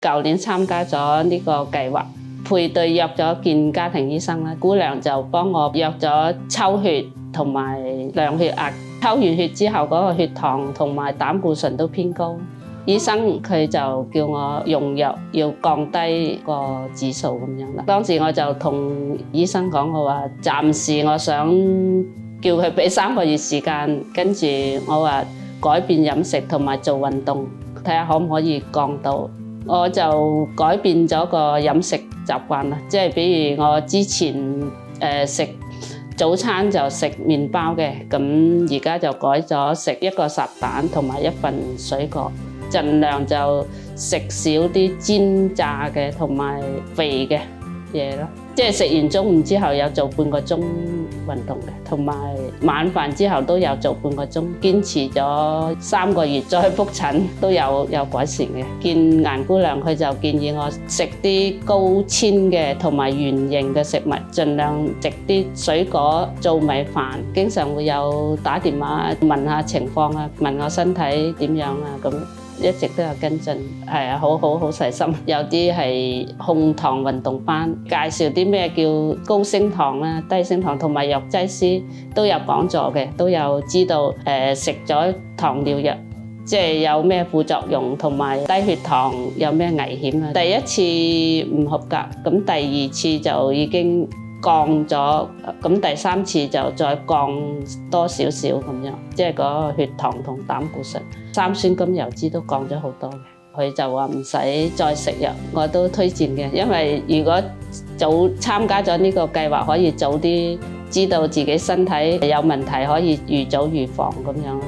舊年參加咗呢個計劃，配對約咗見家庭醫生啦。姑娘就幫我約咗抽血同埋量血壓。抽完血之後，嗰個血糖同埋膽固醇都偏高。醫生佢就叫我用藥要降低個指數咁樣啦。當時我就同醫生講，我話暫時我想叫佢俾3個月時間，跟住我話改變飲食同埋做運動，睇下可唔可以降到。我就改變咗個飲食習慣啦，即係比如我之前食早餐就食麵包嘅，咁而家就改咗食1個烚蛋同埋1份水果，盡量就食少啲煎炸嘅同埋肥嘅嘢咯。即係食完中午之後有做半個鐘運動嘅，同埋晚飯之後都有做半個鐘，堅持咗3個月再復診都有改善嘅。見顏姑娘佢就建議我食啲高纖嘅同埋圓形嘅食物，盡量食啲水果、糙米飯，經常會有打電話問下情況啊，問我身體點樣啊咁。一直都有跟進，係啊，好細心。有啲係控糖運動班，介紹啲咩叫高升糖啦、低升糖，同埋藥劑師都有講座嘅，都有知道食咗糖尿藥即係有咩副作用，同埋低血糖有咩危險啊。第一次唔合格，咁第2次就已經降咗，咁第3次就再降多少少咁樣，即係嗰個血糖同膽固醇、三酸甘油脂都降咗好多嘅。佢就話唔使再食藥，我都推薦嘅，因為如果早參加咗呢個計劃，可以早啲知道自己身體有問題，可以預早預防咁樣。